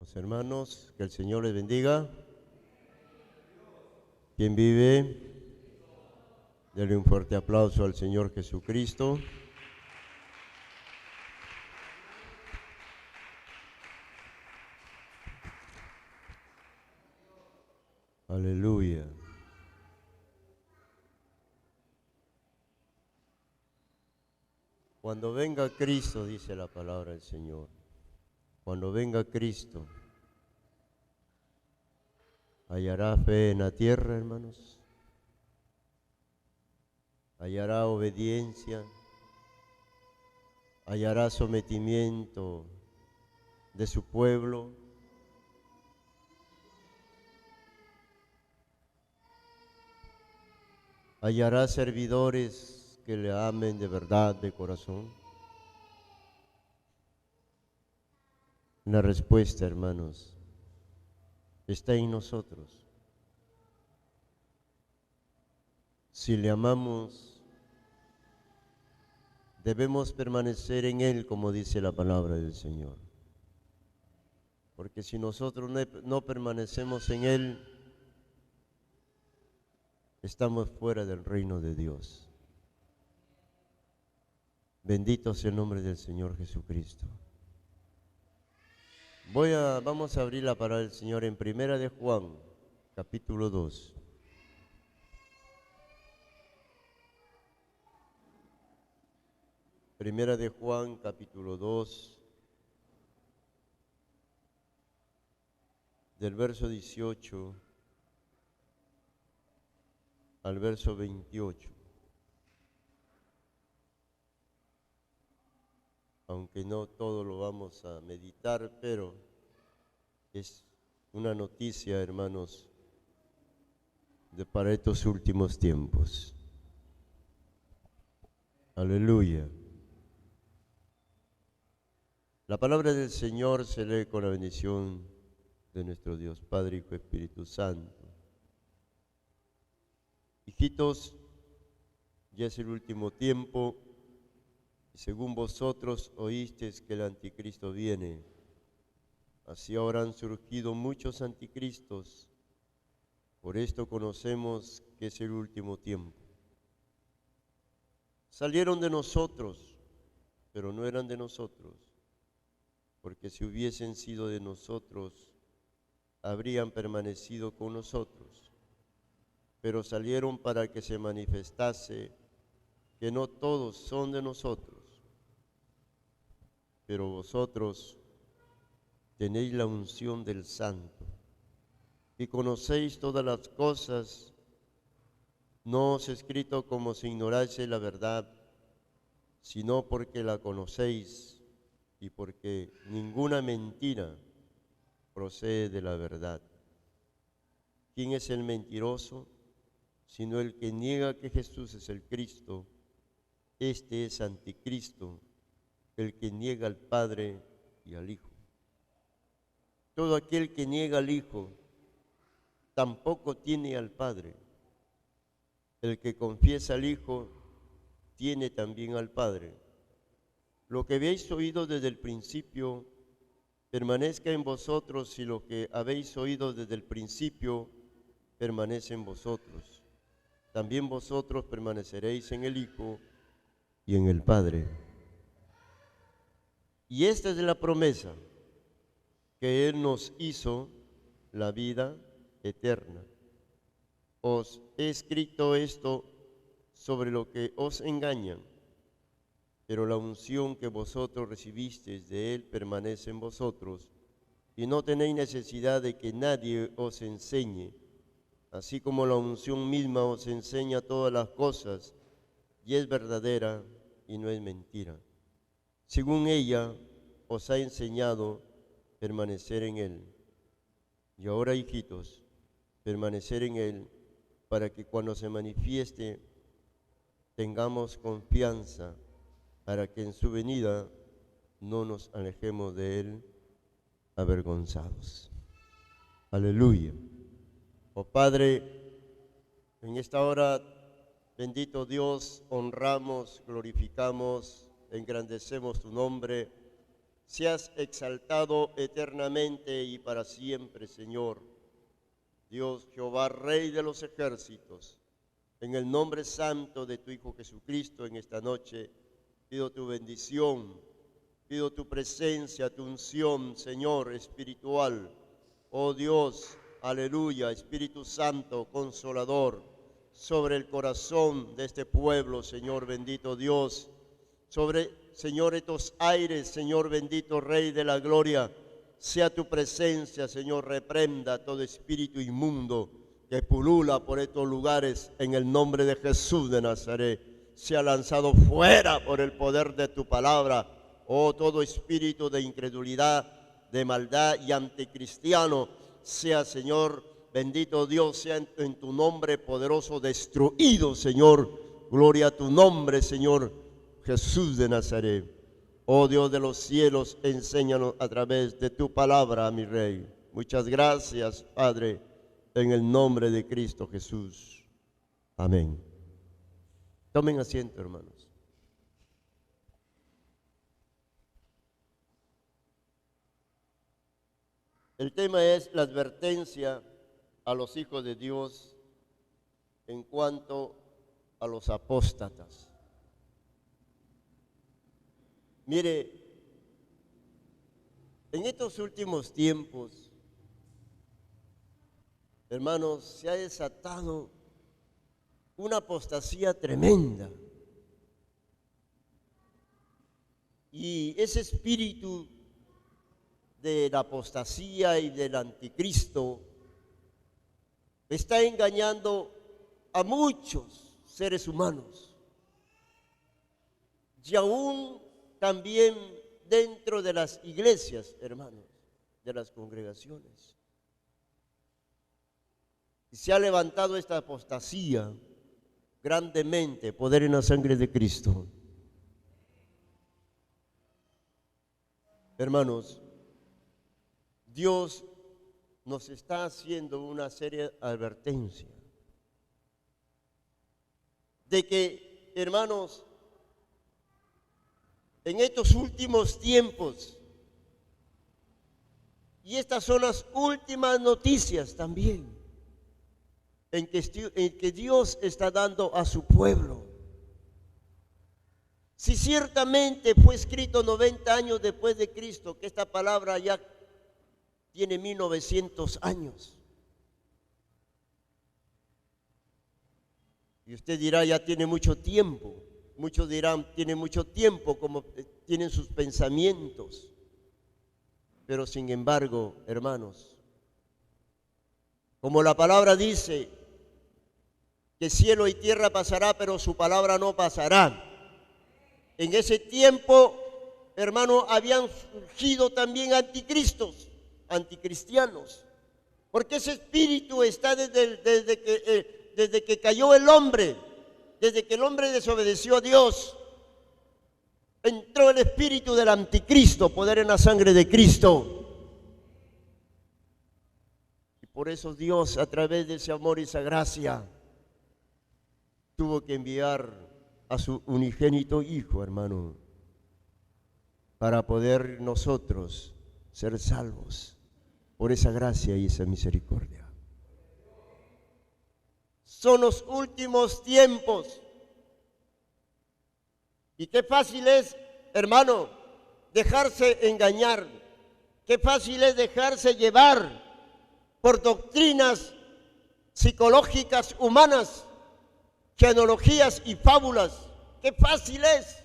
Los hermanos, que el Señor les bendiga. ¿Quién vive? Denle un fuerte aplauso al Señor Jesucristo. Aleluya. Cuando venga Cristo, dice la palabra del Señor, cuando venga Cristo, ¿hallará fe en la tierra, hermanos? ¿Hallará obediencia? ¿Hallará sometimiento de su pueblo? ¿Hallará servidores que le amen de verdad, de corazón? La respuesta, hermanos, está en nosotros. Si le amamos, debemos permanecer en Él, como dice la palabra del Señor. Porque si nosotros no permanecemos en Él, estamos fuera del reino de Dios. Bendito sea el nombre del Señor Jesucristo. Vamos a abrir la palabra del Señor en Primera de Juan, capítulo 2. Primera de Juan, capítulo 2, del verso 18 al verso 28. Aunque no todo lo vamos a meditar, pero es una noticia, hermanos, para estos últimos tiempos. Aleluya. La palabra del Señor se lee con la bendición de nuestro Dios, Padre, Hijo y Espíritu Santo. Hijitos, ya es el último tiempo, y según vosotros oísteis que el anticristo viene. Así ahora han surgido muchos anticristos. Por esto conocemos que es el último tiempo. Salieron de nosotros, pero no eran de nosotros, porque si hubiesen sido de nosotros, habrían permanecido con nosotros. Pero salieron para que se manifestase que no todos son de nosotros. Pero vosotros tenéis la unción del Santo y conocéis todas las cosas. No os he escrito como si ignoraseis la verdad, sino porque la conocéis y porque ninguna mentira procede de la verdad. ¿Quién es el mentiroso? Sino el que niega que Jesús es el Cristo. Este es anticristo, el que niega al Padre y al Hijo. Todo aquel que niega al Hijo tampoco tiene al Padre. El que confiesa al Hijo tiene también al Padre. Lo que habéis oído desde el principio permanezca en vosotros, y lo que habéis oído desde el principio permanece en vosotros. También vosotros permaneceréis en el Hijo y en el Padre. Y esta es la promesa, que Él nos hizo, la vida eterna. Os he escrito esto sobre lo que os engañan, pero la unción que vosotros recibisteis de Él permanece en vosotros, y no tenéis necesidad de que nadie os enseñe, así como la unción misma os enseña todas las cosas, y es verdadera y no es mentira. Según ella os ha enseñado permanecer en Él. Y ahora, hijitos, permanecer en Él, para que cuando se manifieste tengamos confianza, para que en su venida no nos alejemos de Él avergonzados. Aleluya. Oh Padre, en esta hora, bendito Dios, honramos, glorificamos, engrandecemos tu nombre, seas exaltado eternamente y para siempre, Señor. Dios Jehová, Rey de los ejércitos, en el nombre santo de tu Hijo Jesucristo, en esta noche pido tu bendición, pido tu presencia, tu unción, Señor, espiritual. Oh Dios, aleluya, Espíritu Santo, Consolador, sobre el corazón de este pueblo, Señor bendito Dios, sobre, Señor, estos aires, Señor bendito Rey de la gloria, sea tu presencia, Señor, reprenda todo espíritu inmundo que pulula por estos lugares, en el nombre de Jesús de Nazaret, sea lanzado fuera por el poder de tu palabra. Oh, todo espíritu de incredulidad, de maldad y anticristiano, sea, Señor, bendito Dios, sea en tu nombre poderoso destruido, Señor. Gloria a tu nombre, Señor Jesús de Nazaret. Oh Dios de los cielos, enséñanos a través de tu palabra, mi Rey. Muchas gracias, Padre, en el nombre de Cristo Jesús. Amén. Tomen asiento, hermanos. El tema es la advertencia a los hijos de Dios en cuanto a los apóstatas. Mire, en estos últimos tiempos, hermanos, se ha desatado una apostasía tremenda. Y ese espíritu de la apostasía y del anticristo está engañando a muchos seres humanos, y aún también dentro de las iglesias, hermanos, de las congregaciones. Y se ha levantado esta apostasía grandemente, poder en la sangre de Cristo. Hermanos, Dios nos está haciendo una seria advertencia de que, hermanos, en estos últimos tiempos, y estas son las últimas noticias también, en que Dios está dando a su pueblo. Si ciertamente fue escrito 90 años después de Cristo, que esta palabra ya tiene 1900 años. Y usted dirá, ya tiene mucho tiempo. Muchos dirán, tiene mucho tiempo, como tienen sus pensamientos. Pero sin embargo, hermanos, como la palabra dice, que cielo y tierra pasará, pero su palabra no pasará. En ese tiempo, hermano, habían surgido también anticristos, anticristianos, porque ese espíritu está desde que cayó el hombre, desde que el hombre desobedeció a Dios. Entró el espíritu del anticristo, poder en la sangre de Cristo. Y por eso Dios, a través de ese amor y esa gracia, tuvo que enviar a su unigénito Hijo, hermano, para poder nosotros ser salvos por esa gracia y esa misericordia. Son los últimos tiempos. Y qué fácil es, hermano, dejarse engañar. Qué fácil es dejarse llevar por doctrinas psicológicas humanas, genealogías y fábulas. Qué fácil es.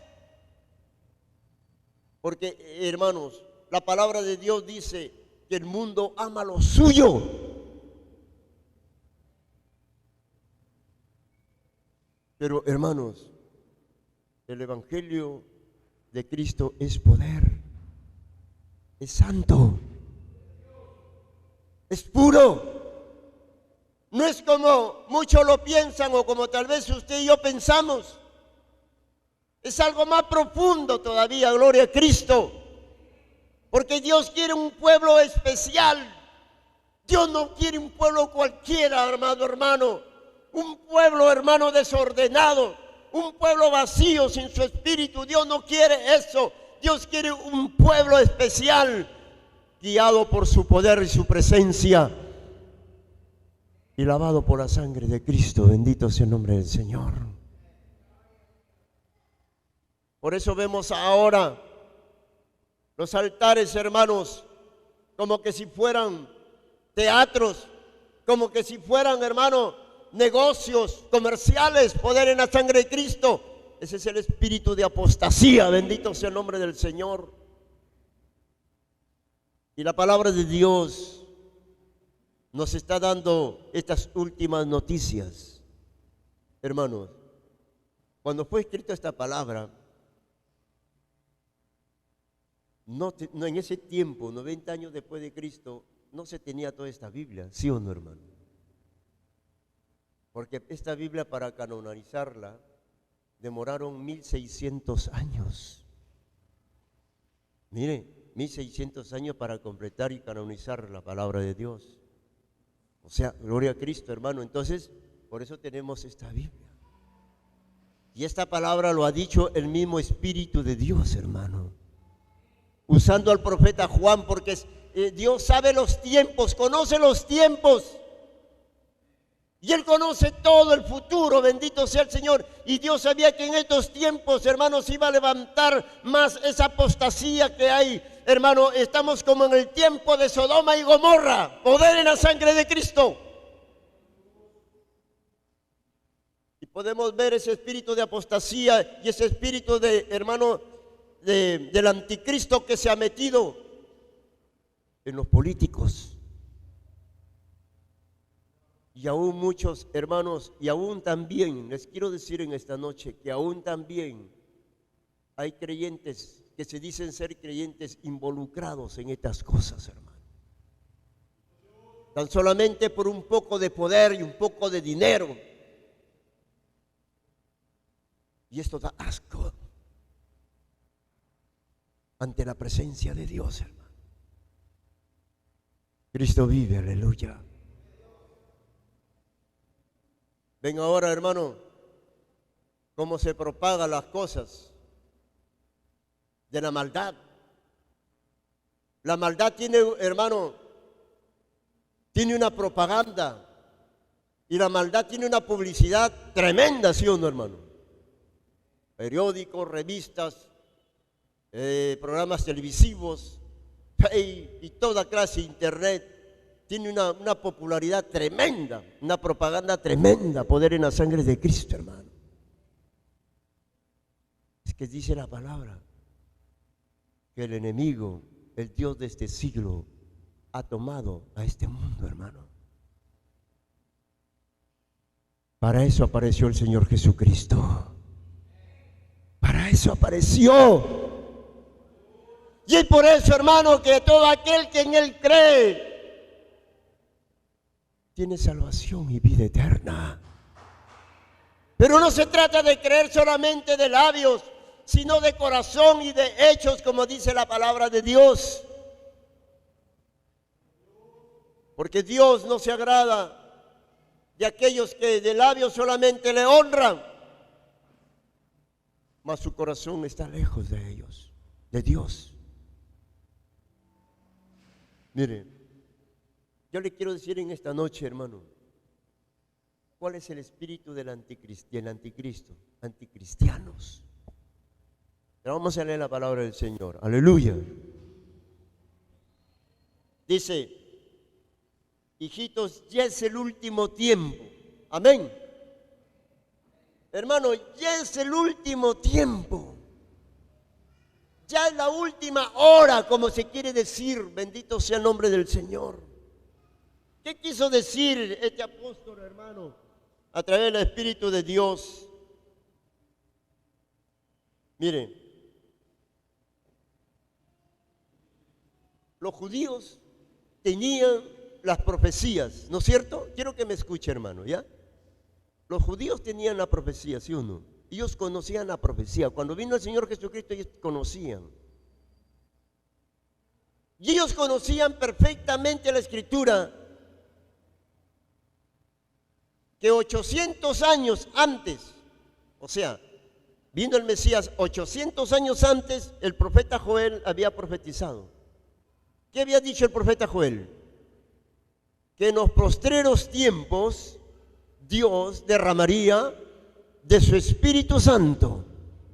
Porque, hermanos, la palabra de Dios dice que el mundo ama lo suyo. Pero, hermanos, el Evangelio de Cristo es poder, es santo, es puro. No es como muchos lo piensan o como tal vez usted y yo pensamos. Es algo más profundo todavía, gloria a Cristo. Porque Dios quiere un pueblo especial. Dios no quiere un pueblo cualquiera, hermano. Un pueblo, hermano, desordenado. Un pueblo vacío sin su espíritu. Dios no quiere eso. Dios quiere un pueblo especial, guiado por su poder y su presencia, y lavado por la sangre de Cristo. Bendito sea el nombre del Señor. Por eso vemos ahora los altares, hermanos, como que si fueran teatros, como que si fueran, hermano, negocios comerciales, poder en la sangre de Cristo. Ese es el espíritu de apostasía, bendito sea el nombre del Señor. Y la palabra de Dios nos está dando estas últimas noticias. Hermanos, cuando fue escrita esta palabra, no en ese tiempo, 90 años después de Cristo, no se tenía toda esta Biblia, ¿sí o no, hermano? Porque esta Biblia, para canonizarla, demoraron 1600 años. Mire, 1600 años para completar y canonizar la palabra de Dios. O sea, gloria a Cristo, hermano. Entonces, por eso tenemos esta Biblia. Y esta palabra lo ha dicho el mismo Espíritu de Dios, hermano, usando al profeta Juan, porque Dios sabe los tiempos, conoce los tiempos. Y Él conoce todo el futuro, bendito sea el Señor. Y Dios sabía que en estos tiempos, hermanos, iba a levantar más esa apostasía que hay. Hermano, estamos como en el tiempo de Sodoma y Gomorra, poder en la sangre de Cristo. Y podemos ver ese espíritu de apostasía y ese espíritu de, hermano, del anticristo que se ha metido en los políticos. Y aún muchos hermanos, y aún también, les quiero decir en esta noche, que aún también hay creyentes que se dicen ser creyentes involucrados en estas cosas, hermano. Tan solamente por un poco de poder y un poco de dinero. Y esto da asco ante la presencia de Dios, hermano. Cristo vive, aleluya. Ven ahora, hermano, cómo se propagan las cosas de la maldad. La maldad tiene, hermano, tiene una propaganda y la maldad tiene una publicidad tremenda, ¿sí o no, hermano? Periódicos, revistas, programas televisivos y toda clase de internet. Tiene una popularidad tremenda, una propaganda tremenda, poder en la sangre de Cristo, hermano. Es que dice la palabra que el enemigo, el Dios de este siglo, ha tomado a este mundo, hermano. Para eso apareció el Señor Jesucristo. Para eso apareció. Y es por eso, hermano, que todo aquel que en Él cree tiene salvación y vida eterna. Pero no se trata de creer solamente de labios, sino de corazón y de hechos, como dice la palabra de Dios. Porque Dios no se agrada de aquellos que de labios solamente le honran, mas su corazón está lejos de ellos, de Dios. Mire, yo le quiero decir en esta noche, hermano, ¿cuál es el espíritu del anticristo? Anticristianos. Pero vamos a leer la palabra del Señor. Aleluya. Dice, hijitos, ya es el último tiempo. Amén. Hermano, ya es el último tiempo. Ya es la última hora, como se quiere decir. Bendito sea el nombre del Señor. ¿Qué quiso decir este apóstol, hermano, a través del Espíritu de Dios? Miren, los judíos tenían las profecías, ¿no es cierto? Quiero que me escuche, hermano, ¿ya? Los judíos tenían la profecía, ¿sí o no? Ellos conocían la profecía. Cuando vino el Señor Jesucristo, ellos conocían. Y ellos conocían perfectamente la Escritura, que 800 años antes, o sea, Vino el Mesías 800 años antes, el profeta Joel había profetizado. ¿Qué había dicho el profeta Joel? Que en los postreros tiempos Dios derramaría de su Espíritu Santo,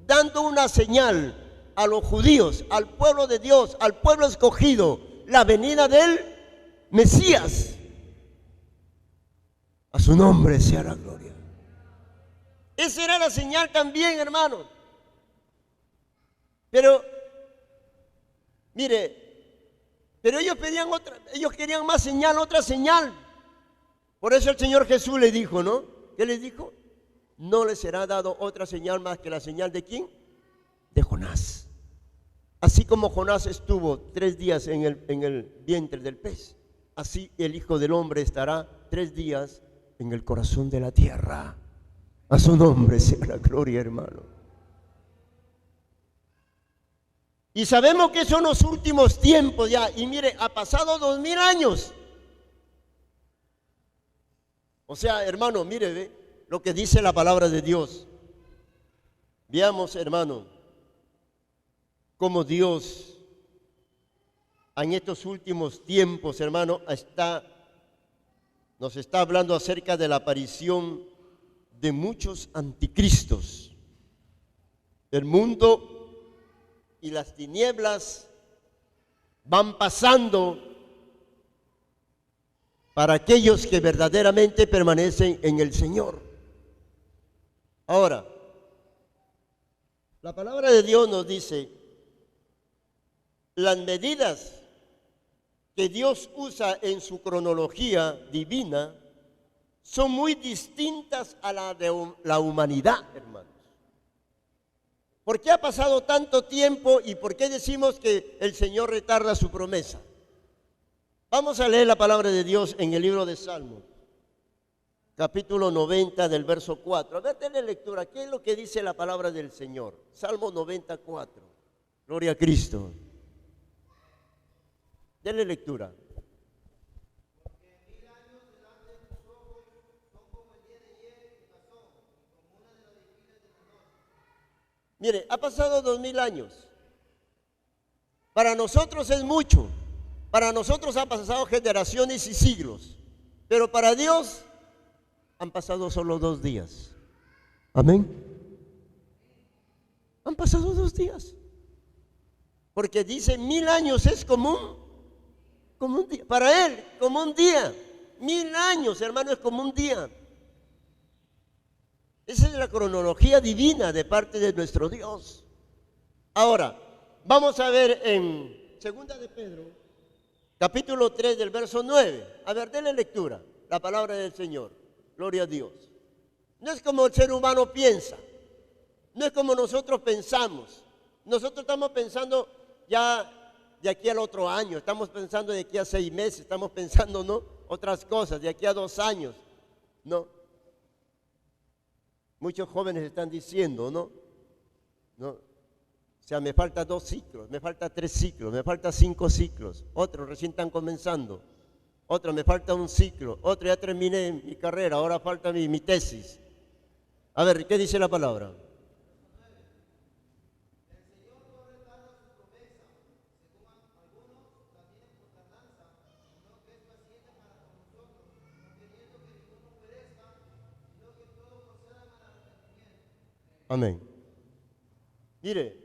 dando una señal a los judíos, al pueblo de Dios, al pueblo escogido, la venida del Mesías. A su nombre sea la gloria. Esa era la señal también, hermanos. Pero, mire, pero ellos pedían otra, ellos querían más señal, otra señal. Por eso el Señor Jesús les dijo, ¿no? ¿Qué les dijo? No les será dado otra señal más que la señal de ¿quién? De Jonás. Así como Jonás estuvo 3 días en el vientre del pez, así el Hijo del Hombre estará 3 días en el corazón de la tierra. A su nombre sea la gloria, hermano. Y sabemos que son los últimos tiempos ya. Y mire, ha pasado 2000 años. O sea, hermano, mire, ve lo que dice la palabra de Dios. Veamos, hermano, cómo Dios en estos últimos tiempos, hermano, nos está hablando acerca de la aparición de muchos anticristos. El mundo y las tinieblas van pasando para aquellos que verdaderamente permanecen en el Señor. Ahora, la palabra de Dios nos dice, las medidas que Dios usa en su cronología divina son muy distintas a la de la humanidad, hermanos. ¿Por qué ha pasado tanto tiempo y por qué decimos que el Señor retarda su promesa? Vamos a leer la palabra de Dios en el libro de Salmos, capítulo 90 del verso 4. A ver, denle lectura. ¿Qué es lo que dice la palabra del Señor? Salmo 94. Gloria a Cristo. Denle lectura. Mire, ha pasado 2000 años. Para nosotros es mucho. Para nosotros han pasado generaciones y siglos. Pero para Dios han pasado solo 2 días. Amén. Han pasado 2 días. Porque dice 1000 años es como un día. Para Él, como un día. 1000 años, hermano, es como un día. Esa es la cronología divina de parte de nuestro Dios. Ahora, vamos a ver en 2 de Pedro, capítulo 3 del verso 9. A ver, denle lectura, la palabra del Señor. Gloria a Dios. No es como el ser humano piensa, no es como nosotros pensamos. Nosotros estamos pensando ya de aquí al otro año, estamos pensando de aquí a 6 meses, estamos pensando, ¿no?, otras cosas, de aquí a 2 años, ¿no? Muchos jóvenes están diciendo, ¿no? O sea, me faltan 2 ciclos, me faltan 3 ciclos, me faltan 5 ciclos. Otros recién están comenzando. Otros me falta 1 ciclo. Otro ya terminé mi carrera, ahora falta mi tesis. A ver, ¿qué dice la palabra? Amén. Mire,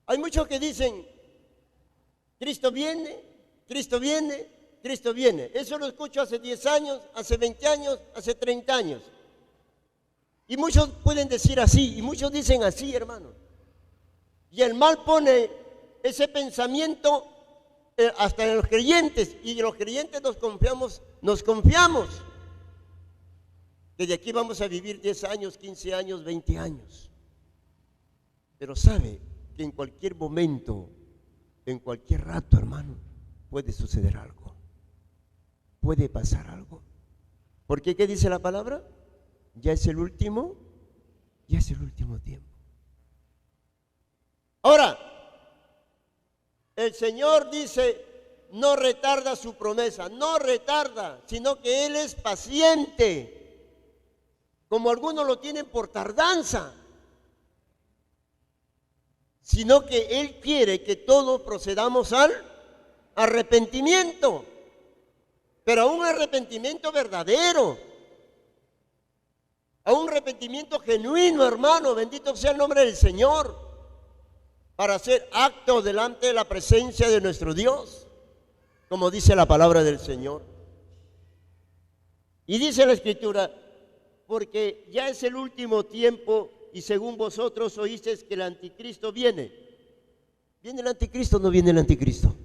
hay muchos que dicen, Cristo viene, Cristo viene, Cristo viene. Eso lo escucho hace 10 años, hace 20 años, hace 30 años. Y muchos pueden decir así, y muchos dicen así, hermano. Y el mal pone ese pensamiento hasta en los creyentes, y los creyentes nos confiamos. Que de aquí vamos a vivir 10 años, 15 años, 20 años. Pero sabe que en cualquier momento, en cualquier rato, hermano, puede suceder algo. Puede pasar algo. ¿Por qué? ¿Qué dice la palabra? Ya es el último tiempo. Ahora, el Señor dice, no retarda su promesa, no retarda, sino que Él es paciente. Como algunos lo tienen por tardanza. sino que Él quiere que todos procedamos al arrepentimiento, pero a un arrepentimiento verdadero, a un arrepentimiento genuino, hermano, bendito sea el nombre del Señor, para hacer acto delante de la presencia de nuestro Dios, como dice la palabra del Señor. Y dice la Escritura, porque ya es el último tiempo y según vosotros oísteis que el anticristo viene. ¿Viene el anticristo o no viene el anticristo?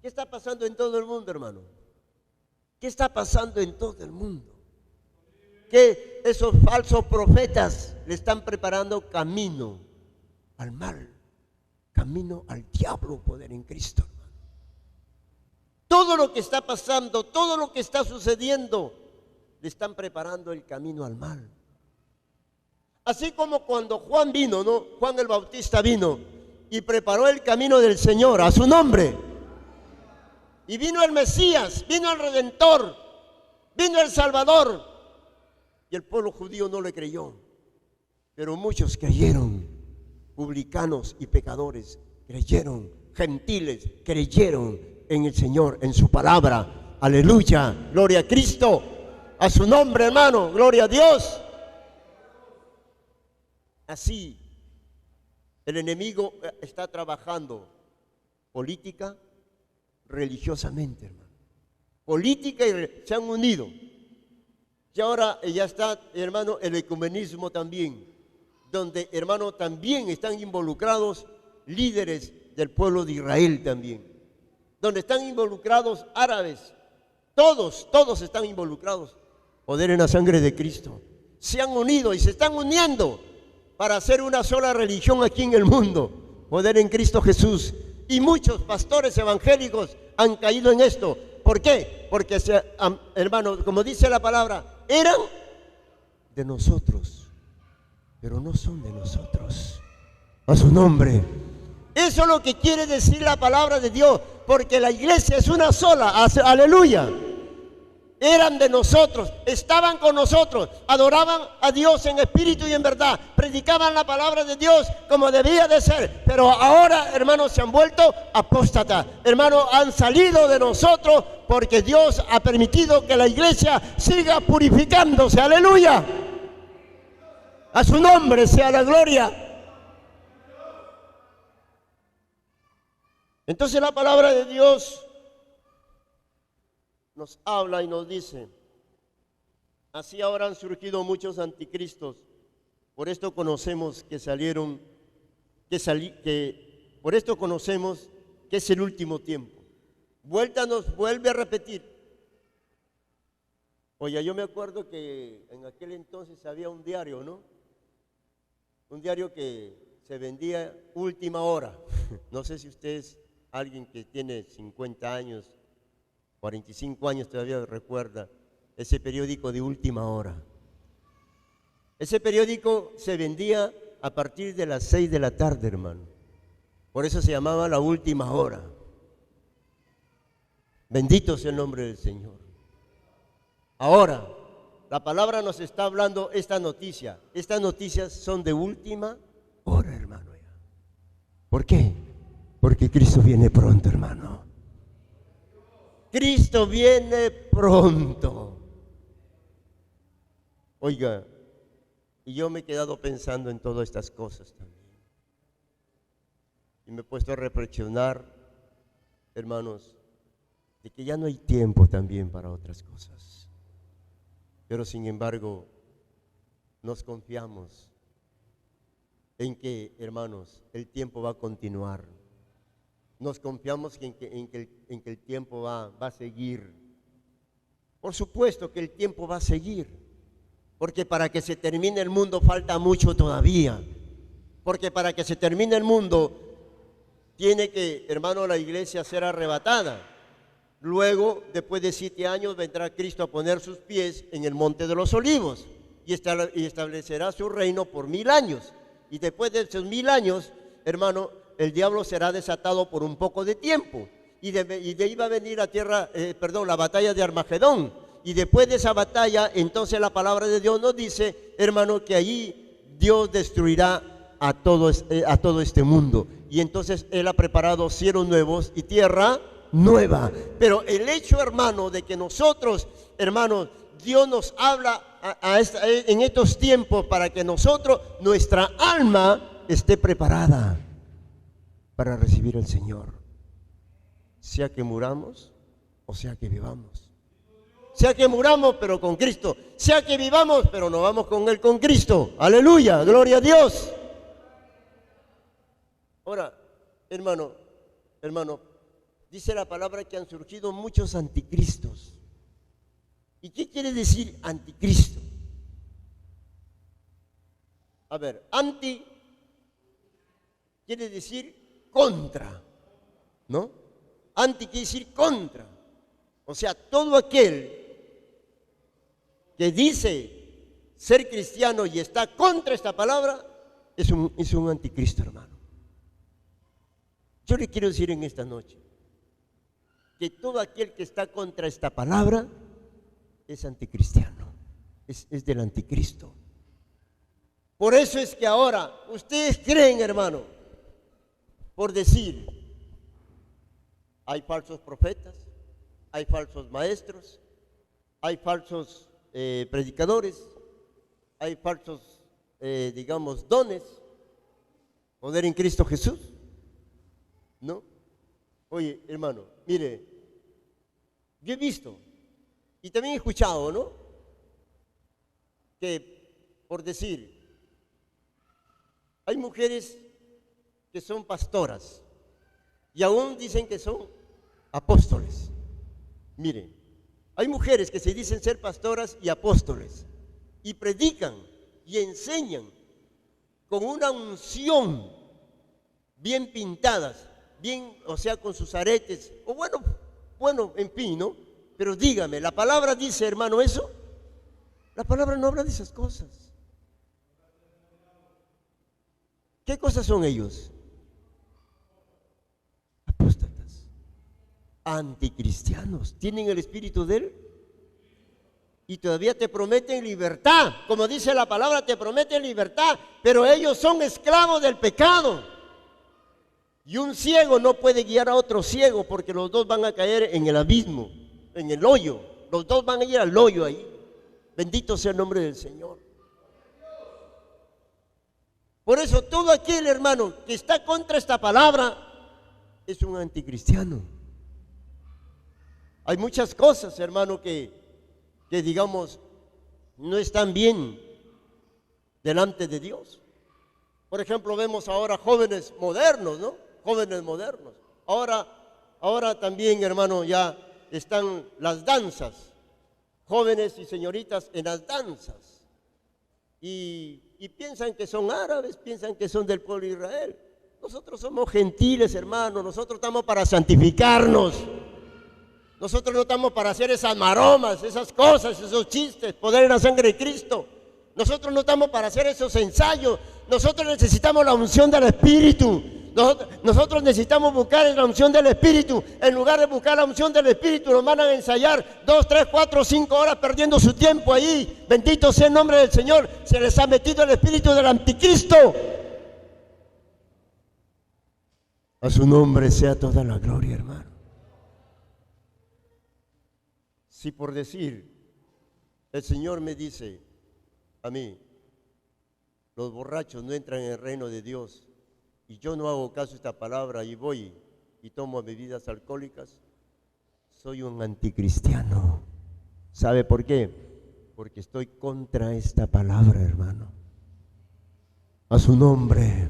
¿Qué está pasando en todo el mundo, hermano? ¿Qué está pasando en todo el mundo? Que esos falsos profetas le están preparando camino al mal, camino al diablo, poder en Cristo. Todo lo que está pasando, todo lo que está sucediendo, le están preparando el camino al mal. Así como cuando Juan vino, ¿no? Juan el Bautista vino y preparó el camino del Señor a su nombre. Y vino el Mesías, vino el Redentor, vino el Salvador. Y el pueblo judío no le creyó, pero muchos creyeron, publicanos y pecadores creyeron, gentiles creyeron en el Señor, en su palabra. Aleluya, gloria a Cristo, a su nombre, hermano, gloria a Dios. Así, el enemigo está trabajando política, religiosamente, hermano. Política y se han unido. Y ahora ya está, hermano, el ecumenismo también, donde, hermano, también están involucrados líderes del pueblo de Israel también, donde están involucrados árabes, todos están involucrados. Poder en la sangre de Cristo. Se han unido y se están uniendo para hacer una sola religión aquí en el mundo. Poder en Cristo Jesús. Y muchos pastores evangélicos han caído en esto. ¿Por qué? Porque, hermano, como dice la palabra, eran de nosotros, pero no son de nosotros. A su nombre. Eso es lo que quiere decir la palabra de Dios, porque la iglesia es una sola. Aleluya. Eran de nosotros, estaban con nosotros, adoraban a Dios en espíritu y en verdad, predicaban la palabra de Dios como debía de ser, pero ahora, hermanos, se han vuelto apóstatas, hermanos, han salido de nosotros porque Dios ha permitido que la iglesia siga purificándose, aleluya, a su nombre sea la gloria. Entonces la palabra de Dios nos habla y nos dice, así ahora han surgido muchos anticristos, por esto conocemos por esto conocemos que es el último tiempo. Nos vuelve a repetir. Oye, yo me acuerdo que en aquel entonces había un diario, ¿no? Un diario que se vendía última hora. No sé si usted es alguien que tiene 50 años, 45 años todavía recuerda ese periódico de última hora. Ese periódico se vendía a partir de las 6 de la tarde, hermano. Por eso se llamaba La Última Hora. Bendito sea el nombre del Señor. Ahora, la palabra nos está hablando esta noticia. Estas noticias son de última hora, hermano. ¿Por qué? Porque Cristo viene pronto, hermano. Cristo viene pronto. Oiga, y yo me he quedado pensando en todas estas cosas también. Y me he puesto a reflexionar, hermanos, de que ya no hay tiempo también para otras cosas. Pero sin embargo, nos confiamos en que, hermanos, el tiempo va a continuar. Nos confiamos en que el tiempo va a seguir. Por supuesto que el tiempo va a seguir, porque para que se termine el mundo falta mucho todavía. Porque para que se termine el mundo tiene que, hermano, la iglesia ser arrebatada. Luego, después de 7 años, vendrá Cristo a poner sus pies en el monte de los olivos y establecerá su reino por 1000 años. Y después de esos 1000 años, hermano, el diablo será desatado por un poco de tiempo. Y de ahí va a venir la batalla de Armagedón. Y después de esa batalla, entonces la palabra de Dios nos dice, hermano, que allí Dios destruirá a todo este mundo. Y entonces Él ha preparado cielos nuevos y tierra nueva. Pero el hecho, hermano, de que nosotros, hermanos, Dios nos habla en estos tiempos para que nosotros, nuestra alma esté preparada para recibir al Señor. Sea que muramos o sea que vivamos. Sea que muramos pero con Cristo. Sea que vivamos pero no vamos con Él, con Cristo. Aleluya, gloria a Dios. Ahora, hermano, dice la palabra que han surgido muchos anticristos. ¿Y qué quiere decir anticristo? A ver, anti quiere decir contra, ¿no? Anti quiere decir contra. O sea, todo aquel que dice ser cristiano y está contra esta palabra es un anticristo, hermano. Yo le quiero decir en esta noche que todo aquel que está contra esta palabra es anticristiano, es del anticristo. Por eso es que ahora ustedes creen, hermano, por decir, hay falsos profetas, hay falsos maestros, hay falsos predicadores, hay falsos, digamos, dones, poder en Cristo Jesús, ¿no? Oye, hermano, mire, yo he visto y también he escuchado, ¿no? Que, por decir, hay mujeres que son pastoras y aún dicen que son apóstoles. Miren, hay mujeres que se dicen ser pastoras y apóstoles y predican y enseñan con una unción bien pintadas, bien, o sea, con sus aretes, o bueno, en fin, ¿no? Pero dígame, ¿la palabra dice, hermano, eso? La palabra no habla de esas cosas. ¿Qué cosas son ellos? Apóstatas, anticristianos. ¿Tienen el espíritu de Él? Y todavía te prometen libertad. Como dice la palabra, te prometen libertad, pero ellos son esclavos del pecado. Y un ciego no puede guiar a otro ciego porque los dos van a caer en el abismo, en el hoyo. Los dos van a ir al hoyo ahí. Bendito sea el nombre del Señor. Por eso todo aquel, hermano, que está contra esta palabra es un anticristiano. Hay muchas cosas, hermano, que digamos no están bien delante de Dios. Por ejemplo, vemos ahora jóvenes modernos, ¿no? Jóvenes modernos. Ahora también, hermano, ya están las danzas. Jóvenes y señoritas en las danzas. Y piensan que son árabes, piensan que son del pueblo de Israel. Nosotros somos gentiles, hermano. Nosotros estamos para santificarnos. Nosotros no estamos para hacer esas maromas, esas cosas, esos chistes, poder en la sangre de Cristo. Nosotros no estamos para hacer esos ensayos. Nosotros necesitamos la unción del Espíritu. Nosotros necesitamos buscar la unción del Espíritu. En lugar de buscar la unción del Espíritu, nos van a ensayar 2, 3, 4, 5 horas perdiendo su tiempo ahí. Bendito sea el nombre del Señor. Se les ha metido el espíritu del anticristo. A su nombre sea toda la gloria, hermano. Si por decir, el Señor me dice a mí, los borrachos no entran en el reino de Dios, y yo no hago caso a esta palabra y voy y tomo bebidas alcohólicas, soy un anticristiano. ¿Sabe por qué? Porque estoy contra esta palabra, hermano. A su nombre.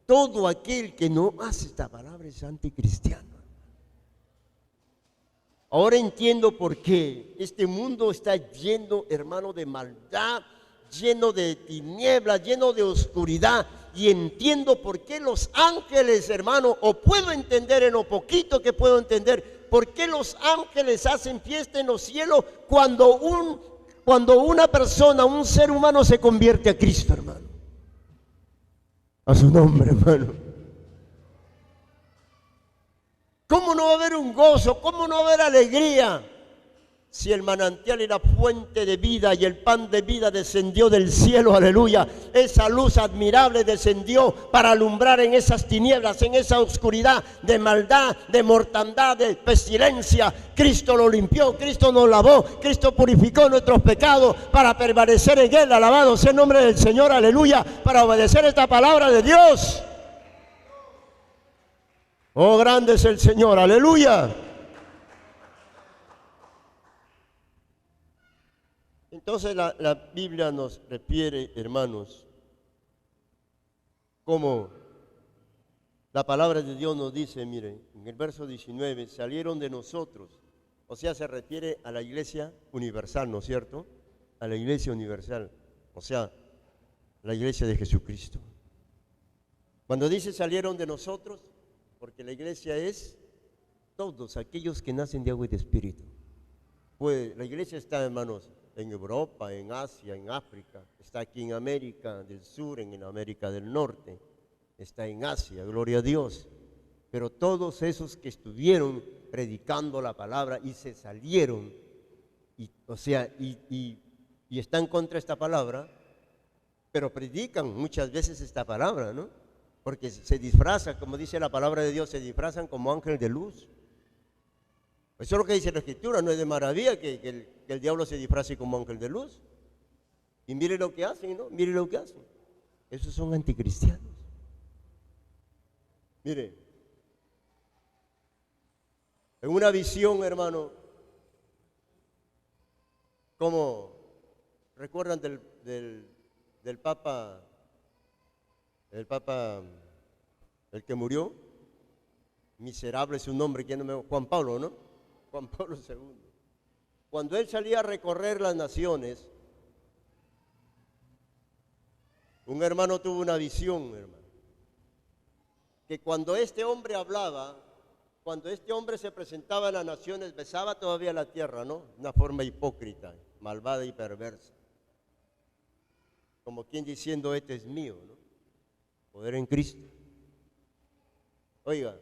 Todo aquel que no hace esta palabra es anticristiano. Ahora entiendo por qué este mundo está lleno, hermano, de maldad, lleno de tinieblas, lleno de oscuridad. Y entiendo por qué los ángeles, hermano, o puedo entender en lo poquito que puedo entender, por qué los ángeles hacen fiesta en los cielos cuando una persona, un ser humano se convierte a Cristo, hermano. A su nombre, hermano. ¿Cómo no va a haber un gozo? ¿Cómo no va a haber alegría? Si el manantial y la fuente de vida y el pan de vida descendió del cielo, aleluya, esa luz admirable descendió para alumbrar en esas tinieblas, en esa oscuridad de maldad, de mortandad, de pestilencia. Cristo lo limpió, Cristo nos lavó, Cristo purificó nuestros pecados para permanecer en Él. Alabado sea el nombre del Señor, aleluya, para obedecer esta palabra de Dios. Oh, grande es el Señor, aleluya. Entonces la Biblia nos refiere, hermanos, como la palabra de Dios nos dice, miren, en el verso 19, salieron de nosotros, o sea, se refiere a la iglesia universal, ¿no es cierto? A la iglesia universal, o sea, la iglesia de Jesucristo. Cuando dice salieron de nosotros, porque la iglesia es todos aquellos que nacen de agua y de espíritu. Pues la iglesia está, hermanos, en Europa, en Asia, en África, está aquí en América del Sur, en América del Norte, está en Asia, gloria a Dios. Pero todos esos que estuvieron predicando la palabra y se salieron, y están contra esta palabra, pero predican muchas veces esta palabra, ¿no? Porque se disfrazan, como dice la palabra de Dios, se disfrazan como ángel de luz. Eso es lo que dice la Escritura, no es de maravilla que el diablo se disfrace como ángel de luz. Y mire lo que hacen, ¿no? Mire lo que hacen. Esos son anticristianos. Mire, en una visión, hermano, como recuerdan del Papa, el que murió, miserable es su nombre, Juan Pablo, ¿no? Juan Pablo II. Cuando él salía a recorrer las naciones, un hermano tuvo una visión, hermano, que cuando este hombre hablaba, cuando este hombre se presentaba en las naciones, besaba todavía la tierra, ¿no? Una forma hipócrita, malvada y perversa. Como quien diciendo, este es mío, ¿no? Poder en Cristo. Oiga,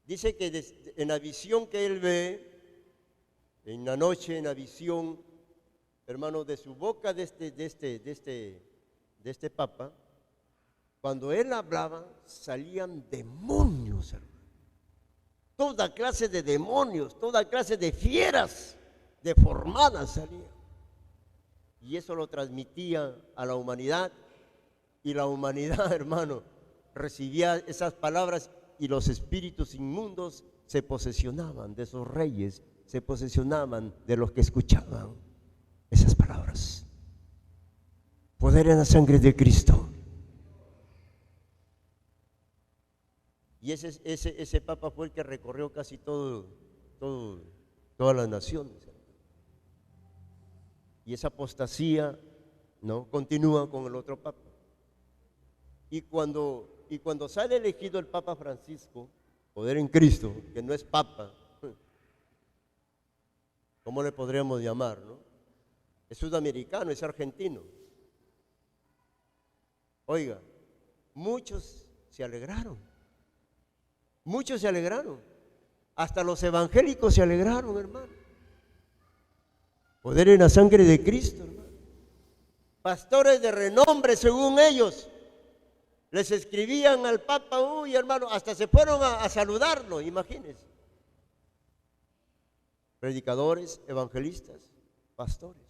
dice que en la visión que él ve, en la noche, en la visión, hermano, de su boca de este Papa, cuando él hablaba, salían demonios, hermano. Toda clase de demonios, toda clase de fieras deformadas salían. Y eso lo transmitía a la humanidad, y la humanidad, hermano, recibía esas palabras y los espíritus inmundos se posesionaban de esos reyes, se posesionaban de los que escuchaban esas palabras. Poder en la sangre de Cristo. Y ese Papa fue el que recorrió casi todas las naciones. Y esa apostasía, ¿no?, continúa con el otro Papa. Y cuando sale elegido el Papa Francisco, poder en Cristo, que no es Papa, ¿cómo le podríamos llamar, no? Es sudamericano, es argentino. Oiga, muchos se alegraron. Muchos se alegraron. Hasta los evangélicos se alegraron, hermano. Poder en la sangre de Cristo, hermano. Pastores de renombre, según ellos, les escribían al Papa, uy, hermano, hasta se fueron a saludarlo, imagínense. Predicadores, evangelistas, pastores.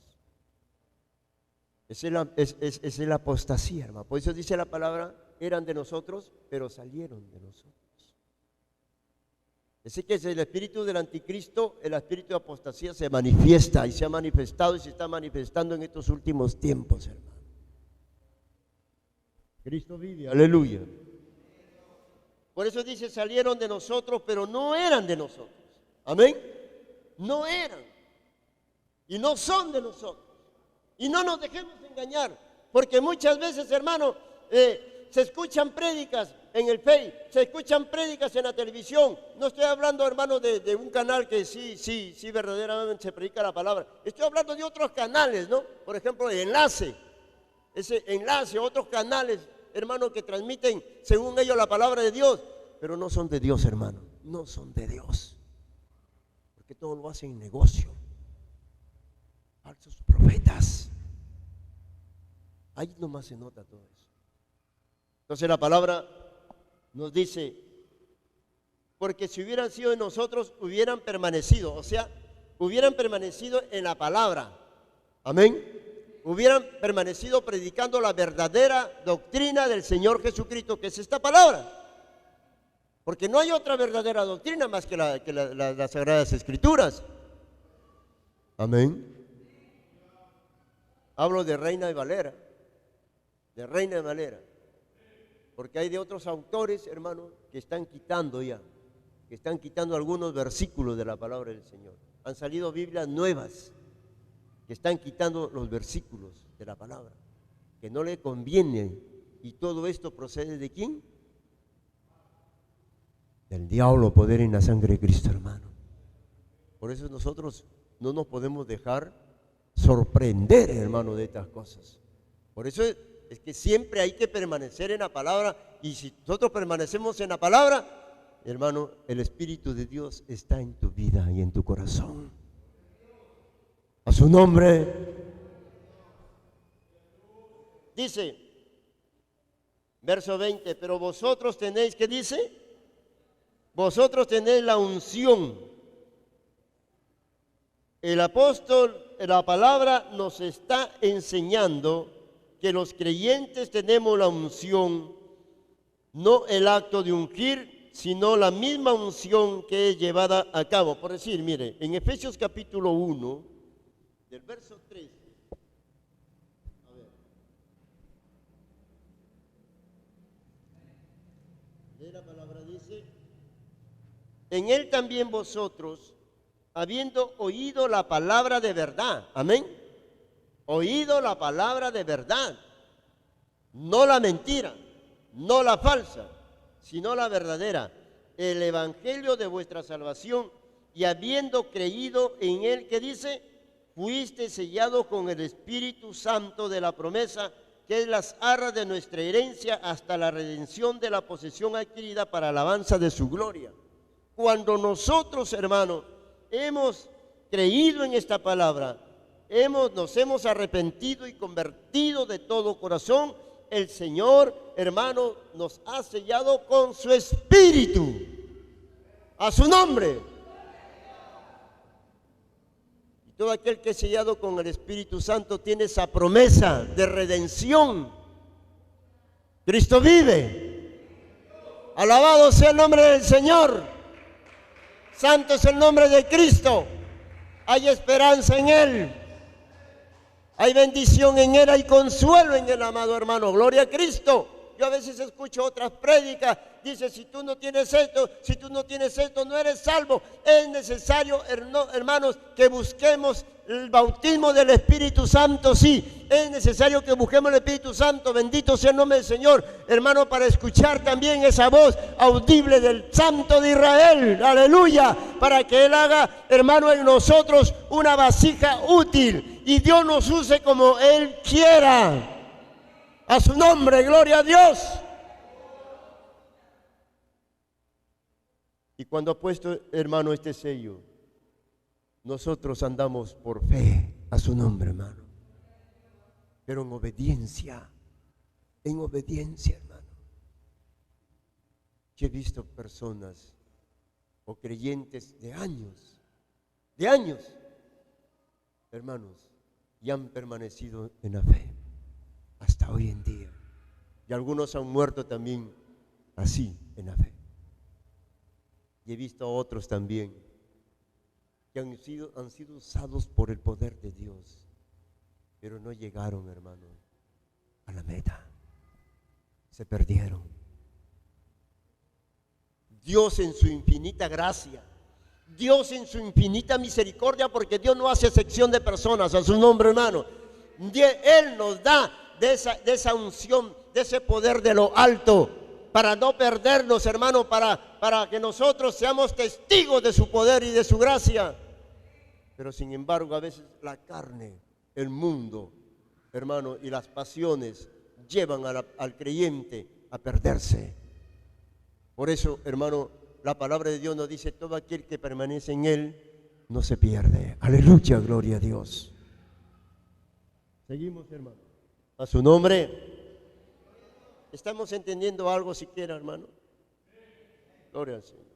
Esa es la apostasía, hermano. Por eso dice la palabra, eran de nosotros, pero salieron de nosotros. Así que es el espíritu del anticristo, el espíritu de apostasía se manifiesta y se ha manifestado y se está manifestando en estos últimos tiempos, hermano. Cristo vive, aleluya. Por eso dice, salieron de nosotros, pero no eran de nosotros. Amén. No eran. Y no son de nosotros. Y no nos dejemos engañar, porque muchas veces, hermano, se escuchan prédicas en el Face, se escuchan prédicas en la televisión. No estoy hablando, hermano, de un canal que sí, verdaderamente se predica la palabra. Estoy hablando de otros canales, ¿no? Por ejemplo, de Enlace. Ese Enlace, otros canales, hermano, que transmiten, según ellos, la palabra de Dios. Pero no son de Dios, hermano. No son de Dios. Porque todo lo hacen en negocio. falsos profetas. Ahí nomás se nota todo eso. Entonces la palabra nos dice, porque si hubieran sido de nosotros, hubieran permanecido, o sea, hubieran permanecido en la palabra. Amén. Hubieran permanecido predicando la verdadera doctrina del Señor Jesucristo, que es esta palabra. Porque no hay otra verdadera doctrina más que las Sagradas Escrituras. Amén. Hablo de Reina de Valera, porque hay de otros autores, hermanos, que están quitando algunos versículos de la palabra del Señor. Han salido Biblias nuevas que están quitando los versículos de la palabra, que no le conviene. Y todo esto procede ¿de quién? Del diablo, poder en la sangre de Cristo, hermano. Por eso nosotros no nos podemos dejar sorprender, hermano, de estas cosas. Por eso es que siempre hay que permanecer en la palabra, y si nosotros permanecemos en la palabra, hermano, el Espíritu de Dios está en tu vida y en tu corazón. A su nombre. Dice, verso 20, pero vosotros tenéis, ¿qué dice? Vosotros tenéis la unción. El apóstol, la palabra nos está enseñando que los creyentes tenemos la unción, no el acto de ungir, sino la misma unción que es llevada a cabo. Por decir, mire, en Efesios capítulo 1, del verso 3, a ver, de la palabra dice, en él también vosotros, habiendo oído la palabra de verdad, amén, oído la palabra de verdad, no la mentira, no la falsa, sino la verdadera, el evangelio de vuestra salvación, y habiendo creído en él, ¿qué dice? Fuiste sellado con el Espíritu Santo de la promesa, que es las arras de nuestra herencia hasta la redención de la posesión adquirida para alabanza de su gloria. Cuando nosotros, hermanos, hemos creído en esta palabra, nos hemos arrepentido y convertido de todo corazón, el Señor, hermano, nos ha sellado con su Espíritu. A su nombre. Y todo aquel que es sellado con el Espíritu Santo tiene esa promesa de redención. Cristo vive. Alabado sea el nombre del Señor. Santo es el nombre de Cristo. Hay esperanza en Él. Hay bendición en Él, hay consuelo en Él, amado hermano. Gloria a Cristo. Yo a veces escucho otras prédicas, dice, si tú no tienes esto, no eres salvo. Es necesario, hermanos, que busquemos el bautismo del Espíritu Santo, sí. Es necesario que busquemos el Espíritu Santo, bendito sea el nombre del Señor, hermano, para escuchar también esa voz audible del Santo de Israel, aleluya, para que Él haga, hermano, en nosotros una vasija útil. Y Dios nos use como Él quiera. A su nombre, gloria a Dios. Y cuando ha puesto, hermano, este sello, nosotros andamos por fe. A su nombre, hermano. Pero en obediencia, hermano. Yo he visto personas o creyentes de años, hermanos, y han permanecido en la fe hasta hoy en día. Y algunos han muerto también así en la fe. Y he visto a otros también que han sido usados por el poder de Dios, pero no llegaron, hermano, a la meta. Se perdieron. Dios en su infinita gracia, Dios en su infinita misericordia, porque Dios no hace excepción de personas, a su nombre, hermano. Él nos da de esa unción, de ese poder de lo alto, para no perdernos, hermano, para que nosotros seamos testigos de su poder y de su gracia. Pero sin embargo, a veces la carne, el mundo, hermano, y las pasiones llevan al creyente a perderse. Por eso, hermano, la palabra de Dios nos dice, todo aquel que permanece en Él no se pierde. Aleluya, gloria a Dios. Seguimos, hermano. A su nombre. ¿Estamos entendiendo algo siquiera, hermano? Gloria al Señor.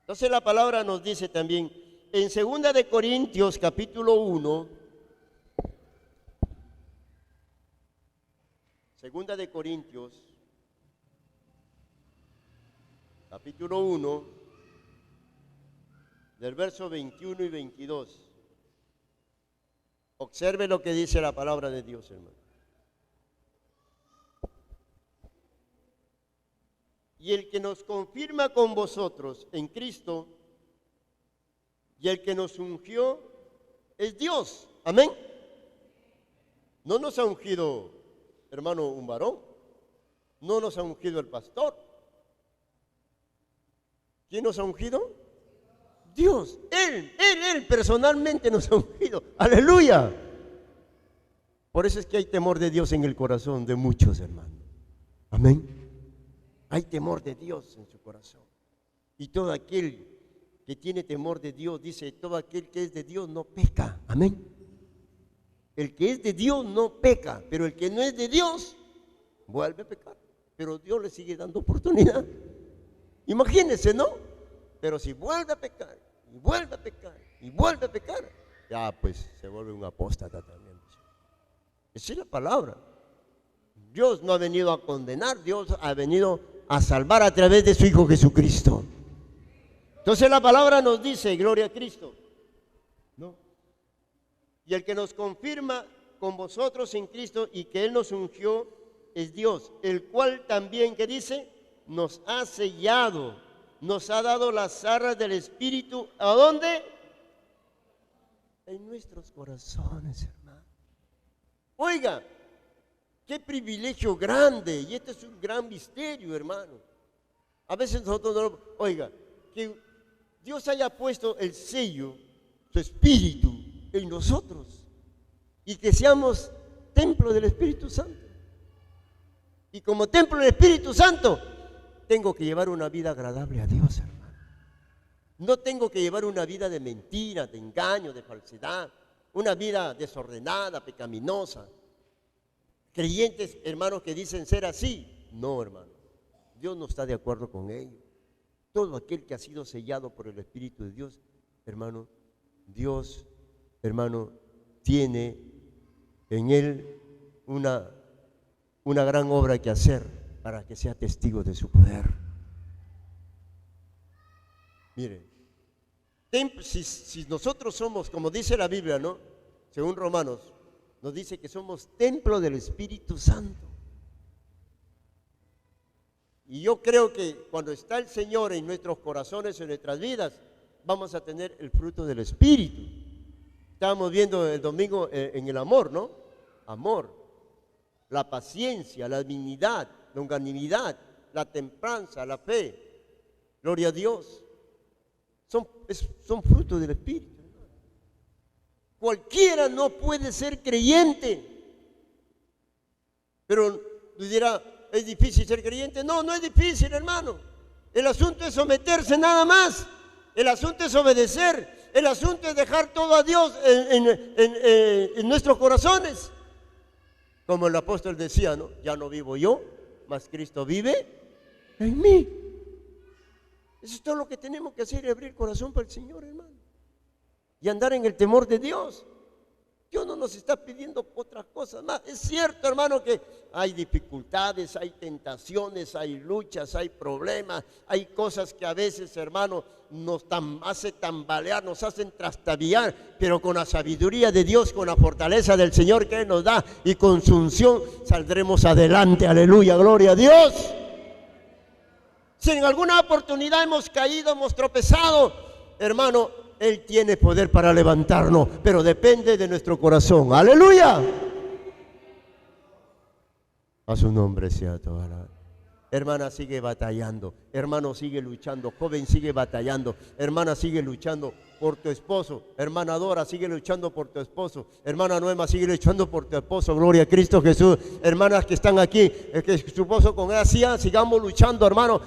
Entonces la palabra nos dice también en 2 de Corintios capítulo 1, 2 de Corintios capítulo 1, del verso 21 y 22. Observe lo que dice la palabra de Dios, hermano. Y el que nos confirma con vosotros en Cristo y el que nos ungió es Dios. Amén. No nos ha ungido, hermano, un varón. No nos ha ungido el pastor. ¿Quién nos ha ungido? Dios. Él personalmente nos ha ungido. Aleluya. Por eso es que hay temor de Dios en el corazón de muchos, hermanos. Amén. Hay temor de Dios en su corazón. Y todo aquel que tiene temor de Dios, dice, todo aquel que es de Dios no peca. Amén. El que es de Dios no peca, pero el que no es de Dios vuelve a pecar. Pero Dios le sigue dando oportunidad. Imagínense, ¿no? Pero si vuelve a pecar, y vuelve a pecar, y vuelve a pecar, ya pues se vuelve un apóstata también. Esa es la palabra. Dios no ha venido a condenar, Dios ha venido a salvar a través de su Hijo Jesucristo. Entonces la palabra nos dice, gloria a Cristo, ¿no? Y el que nos confirma con vosotros en Cristo y que Él nos ungió es Dios, el cual también, ¿qué dice? Nos ha sellado, nos ha dado las arras del Espíritu. ¿A dónde? En nuestros corazones, hermano. Oiga, qué privilegio grande, y este es un gran misterio, hermano. A veces nosotros no lo... Oiga, que Dios haya puesto el sello, su Espíritu, en nosotros, y que seamos templo del Espíritu Santo. Y como templo del Espíritu Santo, tengo que llevar una vida agradable a Dios, hermano. No tengo que llevar una vida de mentira, de engaño, de falsedad, una vida desordenada, pecaminosa. Creyentes, hermanos, que dicen ser así. No, hermano. Dios no está de acuerdo con ello. Todo aquel que ha sido sellado por el Espíritu de Dios, hermano, Dios, hermano, tiene en él una gran obra que hacer para que sea testigo de su poder. Mire, si nosotros somos, como dice la Biblia, ¿no? Según Romanos, nos dice que somos templo del Espíritu Santo. Y yo creo que cuando está el Señor en nuestros corazones, en nuestras vidas, vamos a tener el fruto del Espíritu. Estábamos viendo el domingo en el amor, ¿no? Amor, la paciencia, la dignidad, la longanimidad, la templanza, la fe. Gloria a Dios. Son frutos del Espíritu. Cualquiera no puede ser creyente. Pero dirá, ¿es difícil ser creyente? No, no es difícil, hermano. El asunto es someterse nada más. El asunto es obedecer. El asunto es dejar todo a Dios en nuestros corazones. Como el apóstol decía, ¿no? Ya no vivo yo, mas Cristo vive en mí. Eso es todo lo que tenemos que hacer, abrir el corazón para el Señor, hermano. Y andar en el temor de Dios. Dios no nos está pidiendo otras cosas más. Es cierto, hermano, que hay dificultades, hay tentaciones, hay luchas, hay problemas, hay cosas que a veces, hermano, nos hace tambalear, nos hacen trastabillar, pero con la sabiduría de Dios, con la fortaleza del Señor que Él nos da y con su unción saldremos adelante. Aleluya, gloria a Dios. Si en alguna oportunidad hemos caído, hemos tropezado, hermano, Él tiene poder para levantarnos, pero depende de nuestro corazón. ¡Aleluya! A su nombre sea toda la... Hermana, sigue batallando. Hermano, sigue luchando. Joven, sigue batallando. Hermana, sigue luchando. por tu esposo. Hermana Dora, sigue luchando por tu esposo. Hermana Noema, sigue luchando por tu esposo. Gloria a Cristo Jesús. Hermanas que están aquí, que su esposo con ella, sigamos luchando, hermano.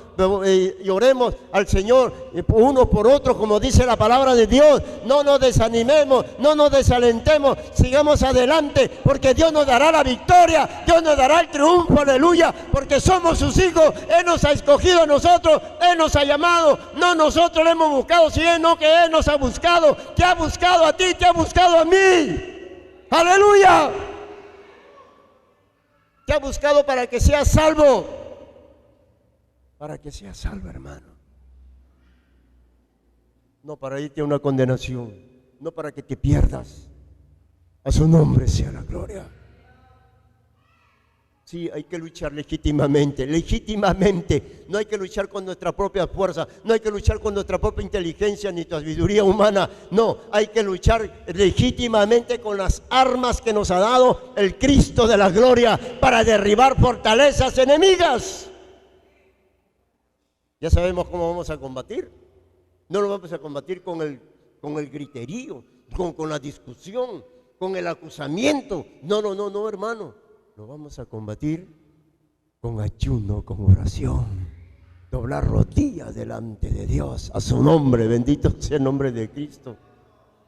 Y oremos al Señor uno por otro, como dice la palabra de Dios. No nos desanimemos, no nos desalentemos. Sigamos adelante, porque Dios nos dará la victoria. Dios nos dará el triunfo, aleluya. Porque somos sus hijos. Él nos ha escogido a nosotros. Él nos ha llamado. No nosotros le hemos buscado, sino que Él nos ha buscado. Te ha buscado a ti, te ha buscado a mí. Aleluya. Te ha buscado para que seas salvo. Para que seas salvo, hermano. No para irte a una condenación. No para que te pierdas. A su nombre sea la gloria. Sí, hay que luchar legítimamente, legítimamente. No hay que luchar con nuestra propia fuerza, no hay que luchar con nuestra propia inteligencia ni sabiduría humana. No, hay que luchar legítimamente con las armas que nos ha dado el Cristo de la gloria para derribar fortalezas enemigas. Ya sabemos cómo vamos a combatir. No lo vamos a combatir con el griterío, con la discusión, con el acusamiento. No, hermano. Lo vamos a combatir con ayuno, con oración, doblar rodillas delante de Dios, a su nombre, bendito sea el nombre de Cristo,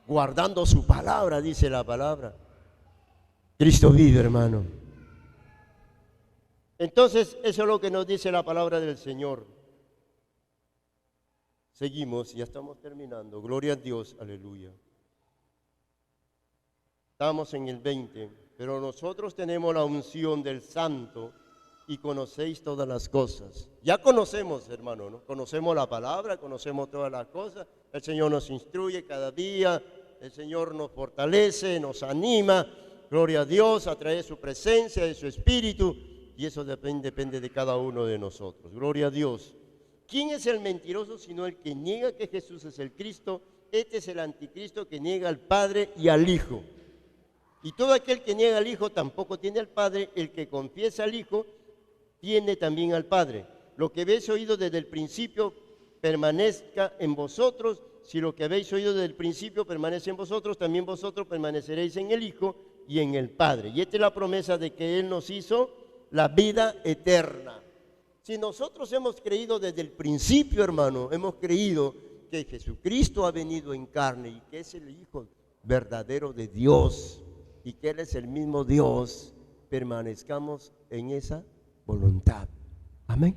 guardando su palabra, dice la palabra. Cristo vive, hermano. Entonces, eso es lo que nos dice la palabra del Señor. Seguimos, ya estamos terminando, gloria a Dios, aleluya. Estamos en el 20. Pero nosotros tenemos la unción del Santo y conocéis todas las cosas. Ya conocemos, hermano, ¿no? Conocemos la palabra, conocemos todas las cosas. El Señor nos instruye cada día, el Señor nos fortalece, nos anima. Gloria a Dios, a través de su presencia, de su espíritu. Y eso depende de cada uno de nosotros. Gloria a Dios. ¿Quién es el mentiroso sino el que niega que Jesús es el Cristo? Este es el anticristo que niega al Padre y al Hijo. Y todo aquel que niega al Hijo tampoco tiene al Padre. El que confiesa al Hijo tiene también al Padre. Lo que habéis oído desde el principio permanezca en vosotros. Si lo que habéis oído desde el principio permanece en vosotros, también vosotros permaneceréis en el Hijo y en el Padre. Y esta es la promesa de que Él nos hizo la vida eterna. Si nosotros hemos creído desde el principio, hermano, hemos creído que Jesucristo ha venido en carne y que es el Hijo verdadero de Dios, y que Él es el mismo Dios, permanezcamos en esa voluntad. Amén.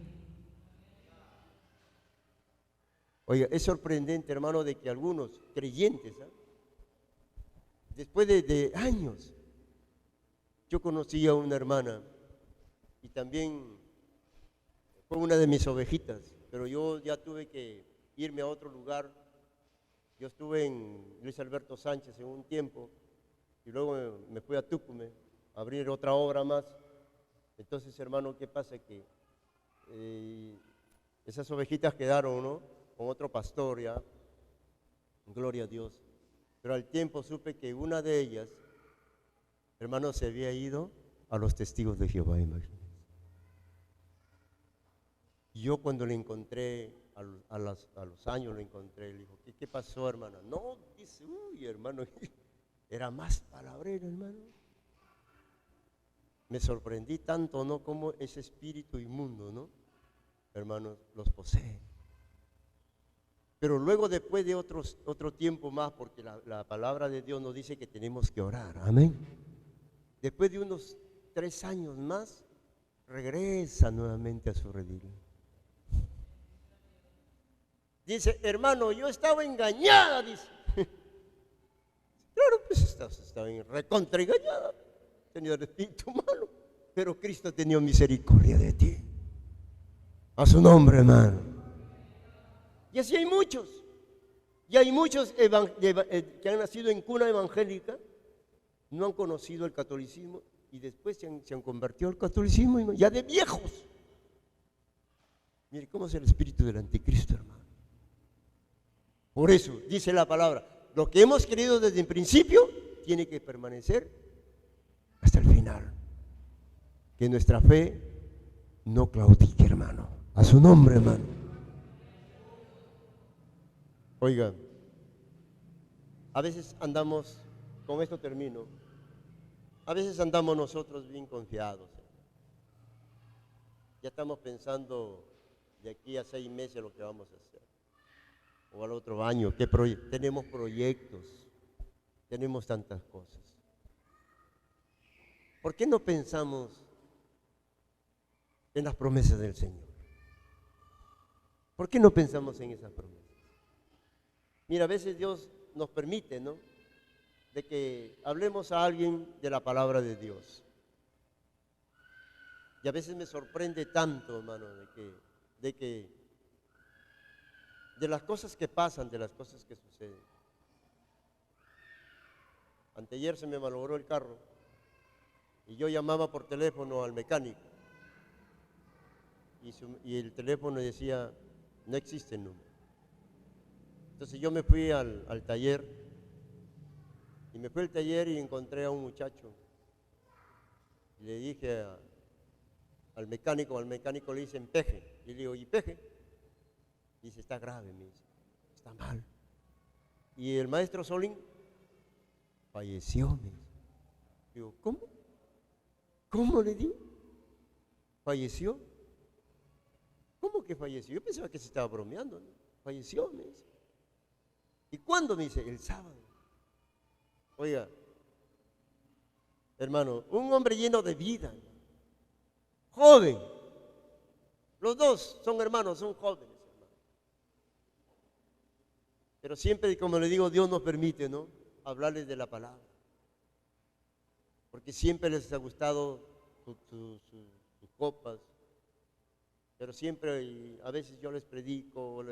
Oiga, es sorprendente, hermano, de que algunos creyentes, después de años, yo conocí a una hermana y también fue una de mis ovejitas, pero yo ya tuve que irme a otro lugar. Yo estuve en Luis Alberto Sánchez en un tiempo, y luego me fui a Tucumán a abrir otra obra más. Entonces, hermano, ¿qué pasa? Que esas ovejitas quedaron, ¿no?, con otro pastor ya, gloria a Dios. Pero al tiempo supe que una de ellas, hermano, se había ido a los testigos de Jehová, imagínense. Y yo cuando le encontré, a los años le encontré, le dijo, ¿qué pasó, hermana? No, dice, uy, hermano, era más palabrero, hermano. Me sorprendí tanto, ¿no?, como ese espíritu inmundo, ¿no?, hermanos, los posee. Pero luego, después de otro tiempo más, porque la palabra de Dios nos dice que tenemos que orar, amén. Después de unos 3 años más, regresa nuevamente a su redil. Dice, hermano, yo estaba engañada, dice. Claro, pues estaba recontra engañada, tenía el espíritu malo, pero Cristo ha tenido misericordia de ti. A su nombre, hermano. Y así hay muchos. Y hay muchos que han nacido en cuna evangélica, no han conocido el catolicismo y después se han convertido al catolicismo, ya de viejos. Mire cómo es el espíritu del anticristo, hermano. Por eso dice la palabra, lo que hemos creído desde el principio tiene que permanecer hasta el final. Que nuestra fe no claudique, hermano. A su nombre, hermano. Oiga, A veces andamos, con esto termino, a veces andamos nosotros bien confiados. Ya estamos pensando de aquí a 6 meses lo que vamos a hacer. O al otro año, tenemos proyectos, tenemos tantas cosas. ¿Por qué no pensamos en las promesas del Señor? ¿Por qué no pensamos en esas promesas? Mira, a veces Dios nos permite, ¿no?, de que hablemos a alguien de la palabra de Dios. Y a veces me sorprende tanto, hermano, de las cosas que pasan, de las cosas que suceden. Anteayer se me malogró el carro y yo llamaba por teléfono al mecánico y el teléfono decía, no existe el número. Entonces yo me fui al taller y me fui al taller y encontré a un muchacho y le dije al mecánico le dice empeje, y le digo, ¿y peje? Dice, está grave, me dice, está mal. Y el maestro Solín falleció, me dice. Digo, ¿cómo? ¿Cómo le digo? ¿Falleció? ¿Cómo que falleció? Yo pensaba que se estaba bromeando, ¿no? Falleció, me dice. ¿Y cuándo? Me dice, el sábado. Oiga, hermano, un hombre lleno de vida, joven. Los dos son hermanos, son jóvenes, hermano. Pero siempre, como le digo, Dios nos permite, ¿no?, hablarles de la palabra. Porque siempre les ha gustado sus copas. Pero siempre, y a veces yo les predico,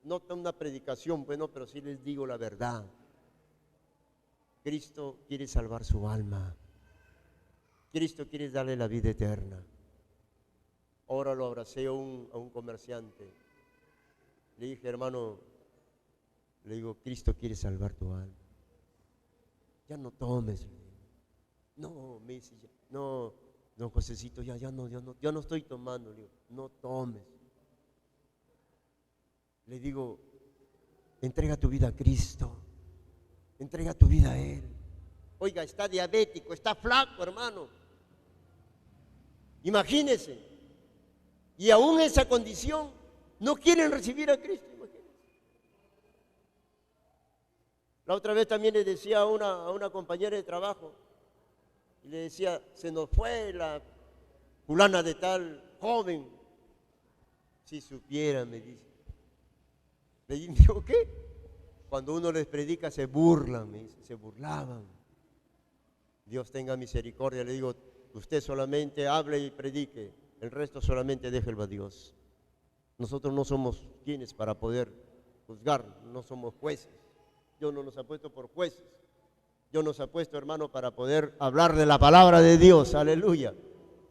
no una predicación, bueno, pero sí les digo la verdad. Cristo quiere salvar su alma. Cristo quiere darle la vida eterna. Ahora lo abracé a un comerciante. Le dije, hermano, le digo, Cristo quiere salvar tu alma. Ya no tomes. No, me dice, no, don Josecito, ya no estoy tomando. Le digo, no tomes. Le digo, entrega tu vida a Cristo. Entrega tu vida a Él. Oiga, está diabético, está flaco, hermano. Imagínese. Y aún en esa condición no quieren recibir a Cristo. Imagínense. La otra vez también le decía a una compañera de trabajo, y le decía, se nos fue la fulana de tal joven. Si supiera, me dice. Le digo, ¿qué? Cuando uno les predica se burlan, me dice, se burlaban. Dios tenga misericordia. Le digo, usted solamente hable y predique, el resto solamente déjelo a Dios. Nosotros no somos quienes para poder juzgar, no somos jueces. Dios no nos ha puesto por jueces. Dios nos ha puesto, hermano, para poder hablar de la palabra de Dios, aleluya.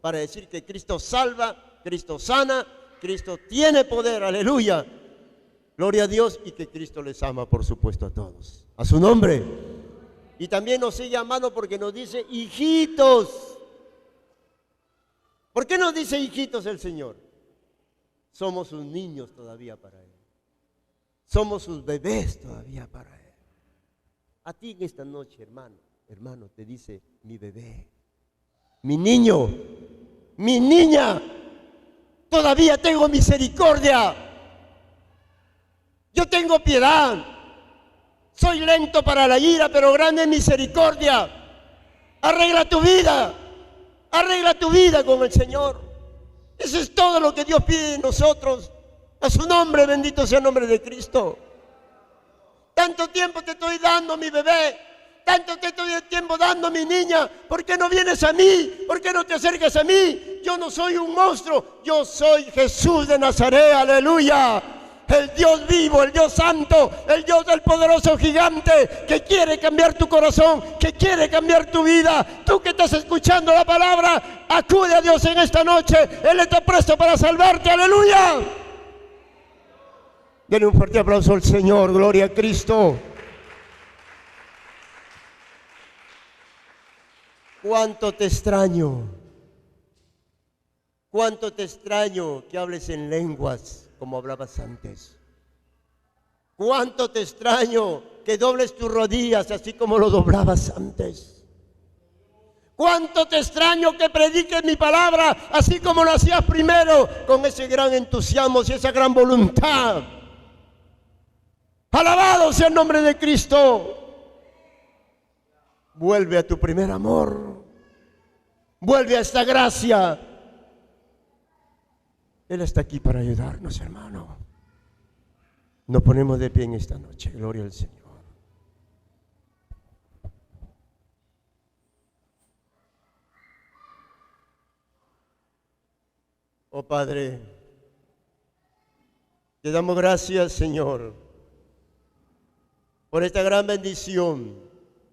Para decir que Cristo salva, Cristo sana, Cristo tiene poder, aleluya. Gloria a Dios, y que Cristo les ama, por supuesto, a todos. A su nombre. Y también nos sigue amando porque nos dice, hijitos. ¿Por qué nos dice hijitos el Señor? Somos sus niños todavía para Él. Somos sus bebés todavía para Él. A ti en esta noche, hermano, te dice, mi bebé, mi niño, mi niña, todavía tengo misericordia. Yo tengo piedad. Soy lento para la ira, pero grande en misericordia. Arregla tu vida. Arregla tu vida con el Señor. Eso es todo lo que Dios pide de nosotros. A su nombre, bendito sea el nombre de Cristo. Tanto tiempo te estoy dando, mi bebé. Tanto te estoy tiempo dando, mi niña. ¿Por qué no vienes a mí? ¿Por qué no te acercas a mí? Yo no soy un monstruo. Yo soy Jesús de Nazaret. Aleluya. El Dios vivo, el Dios santo, el Dios del poderoso gigante que quiere cambiar tu corazón, que quiere cambiar tu vida. Tú que estás escuchando la palabra, acude a Dios en esta noche. Él está presto para salvarte. ¡Aleluya! Denle un fuerte aplauso al Señor. Gloria a Cristo. ¿Cuánto te extraño? ¿Cuánto te extraño que hables en lenguas como hablabas antes? ¿Cuánto te extraño que dobles tus rodillas así como lo doblabas antes. Cuánto te extraño que prediques mi palabra así como lo hacías primero, con ese gran entusiasmo y esa gran voluntad. Alabado sea el nombre de Cristo. Vuelve a tu primer amor. Vuelve a esta gracia. Él está aquí para ayudarnos, hermano. Nos ponemos de pie en esta noche. Gloria al Señor. Oh Padre, te damos gracias, Señor, por esta gran bendición